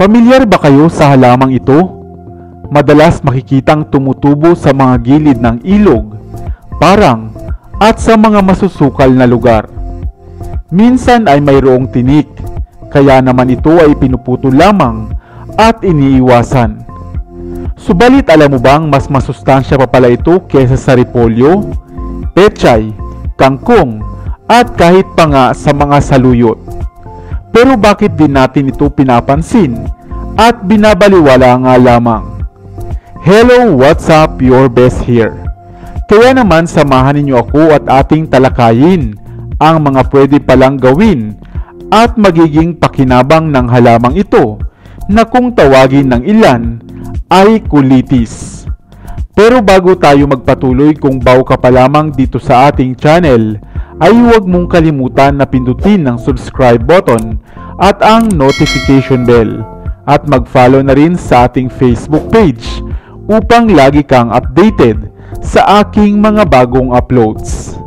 Pamilyar ba kayo sa halamang ito? Madalas makikitang tumutubo sa mga gilid ng ilog, parang at sa mga masusukal na lugar. Minsan ay mayroong tinik, kaya naman ito ay pinuputol lamang at iniiwasan. Subalit alam mo bang mas masustansya pa pala ito kaysa sa repolyo, pechay, kangkong at kahit pa nga sa mga saluyot. Pero bakit din natin ito pinapansin at binabaliwala nga lamang? Hello, what's up? Your best here. Kaya naman samahan ninyo ako at ating talakayin ang mga pwede palang gawin at magiging pakinabang ng halamang ito na kung tawagin ng ilan ay kulitis. Pero bago tayo magpatuloy, kung bago ka pa lamang dito sa ating channel, ay huwag mong kalimutan na pindutin ang subscribe button at ang notification bell at mag-follow na rin sa ating Facebook page upang lagi kang updated sa aking mga bagong uploads.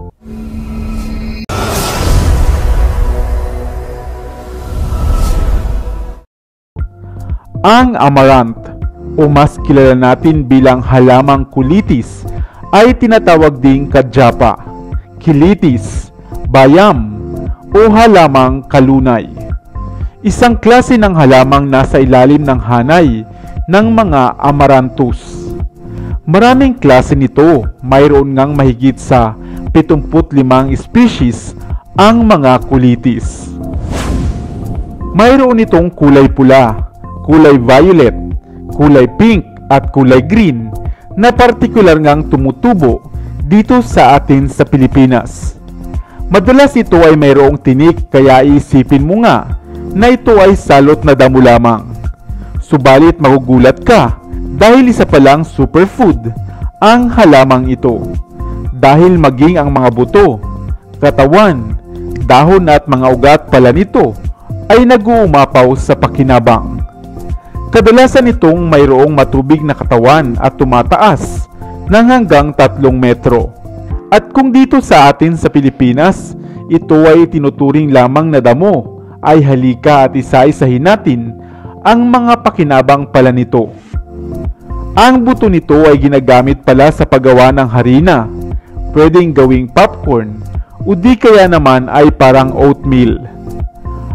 Ang amaranth o mas kilala natin bilang halamang kulitis ay tinatawag ding kadyapa, kilitis, bayam o halamang kalunay. Isang klase ng halamang nasa ilalim ng hanay ng mga amaranthus. Maraming klase nito, mayroon ngang mahigit sa 75 species ang mga kulitis. Mayroon itong kulay pula, kulay violet, kulay pink at kulay green na partikular ngang tumutubo dito sa atin sa Pilipinas. Madalas ito ay mayroong tinik, kaya isipin mo nga na ito ay salot na damo lamang. Subalit magugulat ka dahil isa palang superfood ang halamang ito. Dahil maging ang mga buto, katawan, dahon at mga ugat pala nito ay nag-uumapaw sa pakinabang. Kadalasan itong mayroong matubig na katawan at tumataas ng hanggang 3 metro. At kung dito sa atin sa Pilipinas, ito ay tinuturing lamang na damo, ay halika at isa-isahin natin ang mga pakinabang pala nito. Ang buto nito ay ginagamit pala sa paggawa ng harina, pwedeng gawing popcorn, o di kaya naman ay parang oatmeal.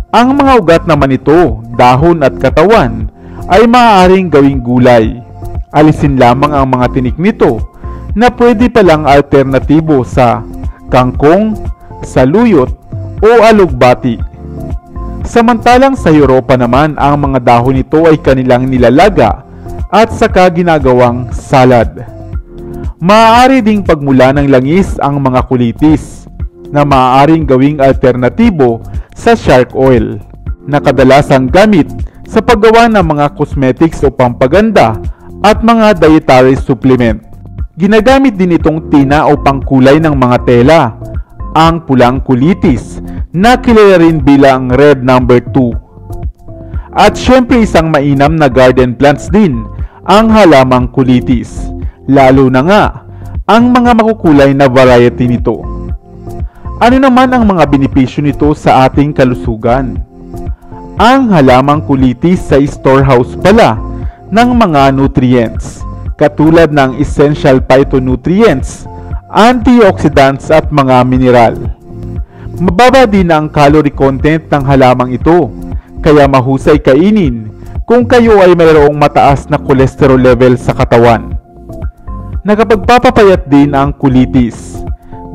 Ang mga ugat naman nito, dahon at katawan, ay maaaring gawing gulay. Alisin lamang ang mga tinik nito na pwede palang alternatibo sa kangkong, saluyot o alugbati. Samantalang sa Europa naman, ang mga dahon nito ay kanilang nilalaga at saka ginagawang salad. Maaari ding pagmula ng langis ang mga kulitis na maaaring gawing alternatibo sa shark oil na kadalasang gamit sa paggawa ng mga cosmetics o pampaganda at mga dietary supplement. Ginagamit din itong tina o pangkulay ng mga tela, ang pulang kulitis na kilala rin bilang red number 2. At syempre isang mainam na garden plants din ang halamang kulitis, lalo na nga ang mga makukulay na variety nito. Ano naman ang mga benepisyo nito sa ating kalusugan? Ang halamang kulitis sa storehouse pala ng mga nutrients, katulad ng essential phytonutrients, antioxidants at mga mineral. Mababa din ang calorie content ng halamang ito, kaya mahusay kainin kung kayo ay mayroong mataas na cholesterol level sa katawan. Nakapagpapapayat din ang kulitis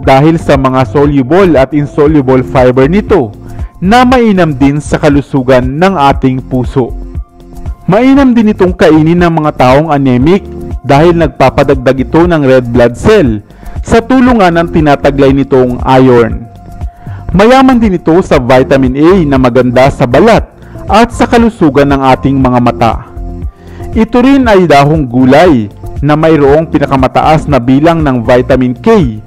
dahil sa mga soluble at insoluble fiber nito na mainam din sa kalusugan ng ating puso. Mainam din itong kainin ng mga taong anemic dahil nagpapadagdag ito ng red blood cell sa tulungan ng tinataglay nitong iron. Mayaman din ito sa vitamin A na maganda sa balat at sa kalusugan ng ating mga mata. Ito rin ay dahong gulay na mayroong pinakamataas na bilang ng vitamin K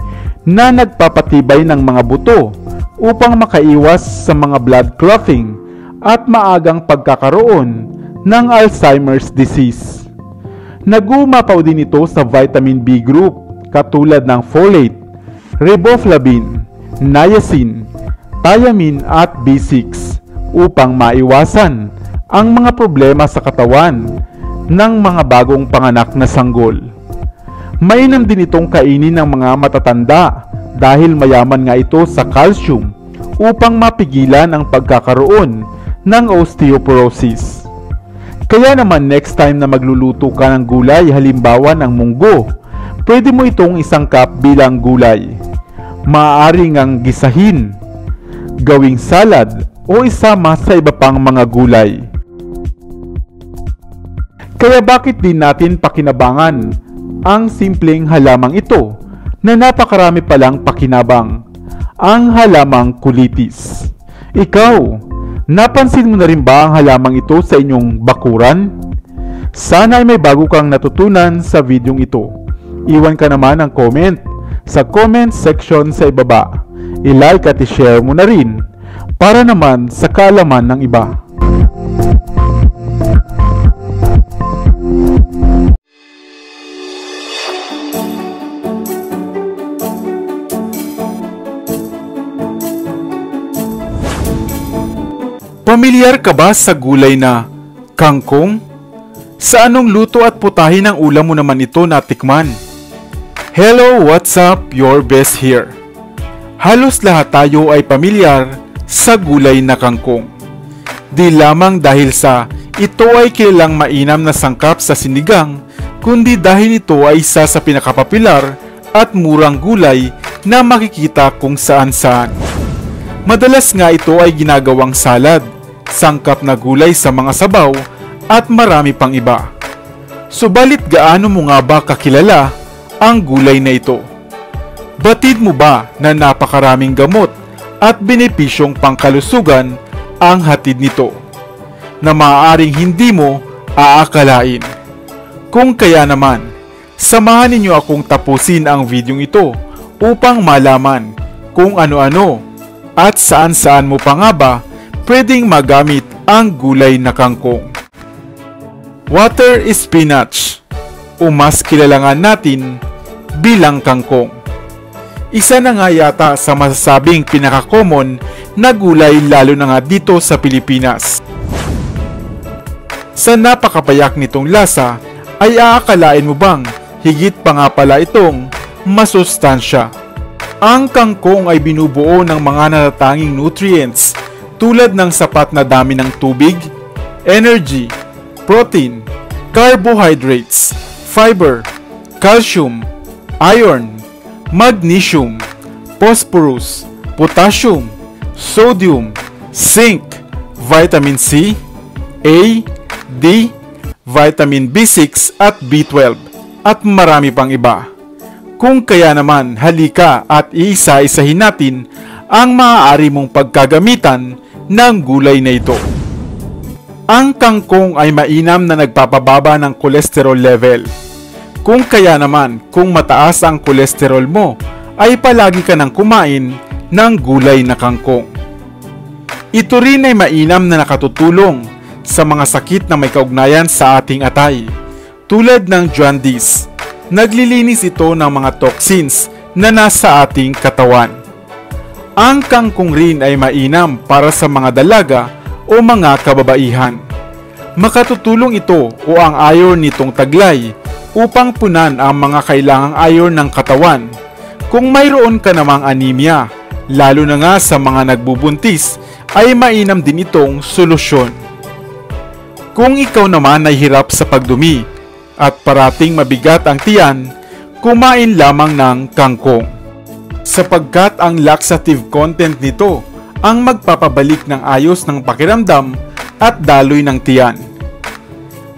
na nagpapatibay ng mga buto upang makaiwas sa mga blood clotting at maagang pagkakaroon ng Alzheimer's disease. Nag-uumapaw din ito sa vitamin B group katulad ng folate, riboflavin, niacin, thiamine at B6 upang maiwasan ang mga problema sa katawan ng mga bagong panganak na sanggol. Mainam din itong kainin ng mga matatanda dahil mayaman nga ito sa calcium upang mapigilan ang pagkakaroon ng osteoporosis. Kaya naman next time na magluluto ka ng gulay, halimbawa ng munggo, pwede mo itong isangkap bilang gulay. Maaari ngang gisahin, gawing salad o isama sa iba pang mga gulay. Kaya bakit din natin pakinabangan ang simpleng halamang ito na napakarami palang pakinabang, ang halamang kulitis. Ikaw, napansin mo na rin ba ang halamang ito sa inyong bakuran? Sana ay may bago kang natutunan sa videong ito. Iwan ka naman ang comment sa comment section sa ibaba. I-like at i-share mo na rin para naman sa kaalaman ng iba. Pamilyar ka ba sa gulay na kangkong? Sa anong luto at putahe ng ulam mo naman ito natikman? Hello, what's up? Your best here. Halos lahat tayo ay pamilyar sa gulay na kangkong. Di lamang dahil sa ito ay kilalang mainam na sangkap sa sinigang, kundi dahil ito ay isa sa pinakapopular at murang gulay na makikita kung saan-saan. Madalas nga ito ay ginagawang salad, sangkap na gulay sa mga sabaw at marami pang iba. Subalit gaano mo nga ba kakilala ang gulay na ito? Batid mo ba na napakaraming gamot at benepisyong pangkalusugan ang hatid nito na maaaring hindi mo aakalain? Kung kaya naman, samahan ninyo akong tapusin ang videong ito upang malaman kung ano-ano at saan-saan mo pa nga ba pwedeng magamit ang gulay na kangkong. Water spinach, o mas kilala natin bilang kangkong. Isa na nga yata sa masasabing pinaka-common na gulay lalo na nga dito sa Pilipinas. Sa napakapayak nitong lasa ay aakalain mo bang higit pa nga pala itong masustansya. Ang kangkong ay binubuo ng mga natatanging nutrients tulad ng sapat na dami ng tubig, energy, protein, carbohydrates, fiber, calcium, iron, magnesium, phosphorus, potassium, sodium, zinc, vitamin C, A, D, vitamin B6 at B12 at marami pang iba. Kung kaya naman, halika at iisa-isahin natin ang maaari mong pagkagamitan ng gulay na ito. Ang kangkong ay mainam na nagpapababa ng cholesterol level. Kung kaya naman, kung mataas ang cholesterol mo, ay palagi ka nang kumain ng gulay na kangkong. Ito rin ay mainam na nakatutulong sa mga sakit na may kaugnayan sa ating atay, tulad ng jaundice. Naglilinis ito ng mga toxins na nasa ating katawan. Ang kangkong rin ay mainam para sa mga dalaga o mga kababaihan. Makatutulong ito o ang iron nitong taglay upang punan ang mga kailangang iron ng katawan. Kung mayroon ka namang anemia, lalo na nga sa mga nagbubuntis, ay mainam din itong solusyon. Kung ikaw naman ay hirap sa pagdumi at parating mabigat ang tiyan, kumain lamang ng kangkong. Sapagkat ang laxative content nito ang magpapabalik ng ayos ng pakiramdam at daloy ng tiyan.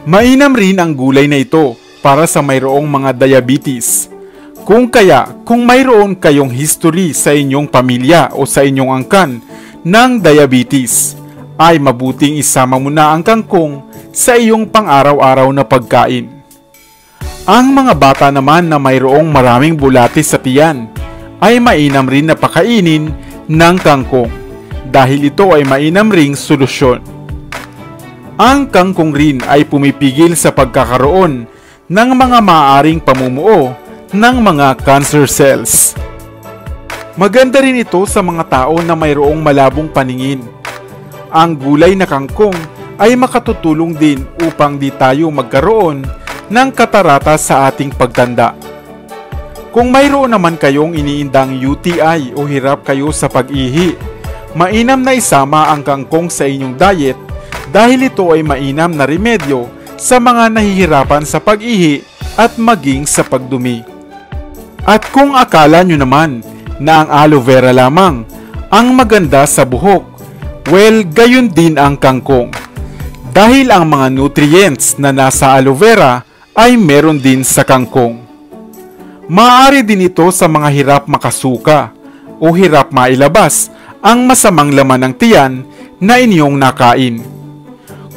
Mainam rin ang gulay na ito para sa mayroong mga diabetes. Kung mayroon kayong history sa inyong pamilya o sa inyong angkan ng diabetes, ay mabuting isama mo na ang kangkong sa iyong pang-araw-araw na pagkain. Ang mga bata naman na mayroong maraming bulati sa tiyan ay mainam rin na pakainin ng kangkong dahil ito ay mainam ring solusyon. Ang kangkong rin ay pumipigil sa pagkakaroon ng mga maaaring pamumuo ng mga cancer cells. Maganda rin ito sa mga tao na mayroong malabong paningin. Ang gulay na kangkong ay makatutulong din upang di tayo magkaroon ng katarata sa ating pagtanda. Kung mayroon naman kayong iniindang UTI o hirap kayo sa pag-ihi, mainam na isama ang kangkong sa inyong diet dahil ito ay mainam na remedyo sa mga nahihirapan sa pag-ihi at maging sa pagdumi. At kung akala nyo naman na ang aloe vera lamang ang maganda sa buhok, well, gayon din ang kangkong. Dahil ang mga nutrients na nasa aloe vera ay meron din sa kangkong. Maaari din ito sa mga hirap makasuka o hirap mailabas ang masamang laman ng tiyan na inyong nakain.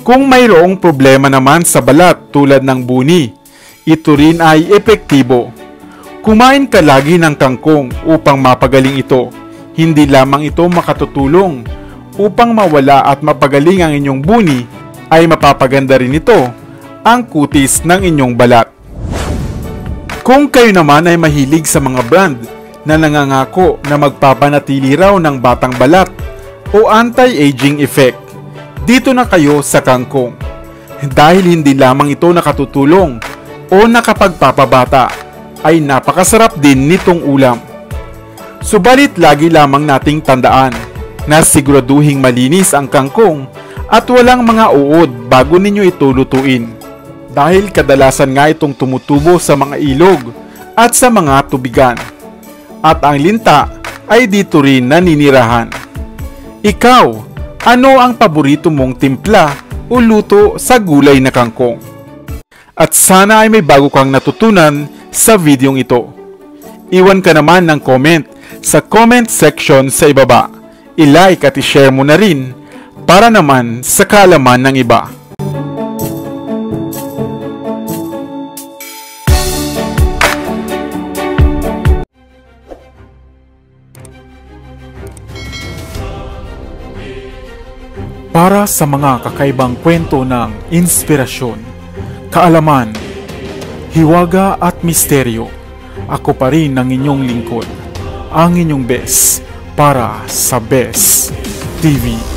Kung mayroong problema naman sa balat tulad ng buni, ito rin ay epektibo. Kumain ka lagi ng kangkong upang mapagaling ito. Hindi lamang ito makatutulong upang mawala at mapagaling ang inyong buni, ay mapapaganda rin ito ang kutis ng inyong balat. Kung kayo naman ay mahilig sa mga brand na nangangako na magpapanatili raw ng batang balat o anti-aging effect, dito na kayo sa kangkong. Dahil hindi lamang ito nakatutulong o nakapagpapabata, ay napakasarap din nitong ulam. Subalit lagi lamang nating tandaan na siguraduhing malinis ang kangkong at walang mga uod bago ninyo ito lutuin. Dahil kadalasan nga itong tumutubo sa mga ilog at sa mga tubigan. At ang linta ay dito rin naninirahan. Ikaw, ano ang paborito mong timpla o luto sa gulay na kangkong? At sana ay may bago kang natutunan sa videong ito. Iwan ka naman ng comment sa comment section sa ibaba. I-like at i-share mo na rin para naman sa kaalaman ng iba. Para sa mga kakaibang kwento ng inspirasyon, kaalaman, hiwaga at misteryo, ako pa rin ang inyong lingkod, ang inyong best para sa Best TV.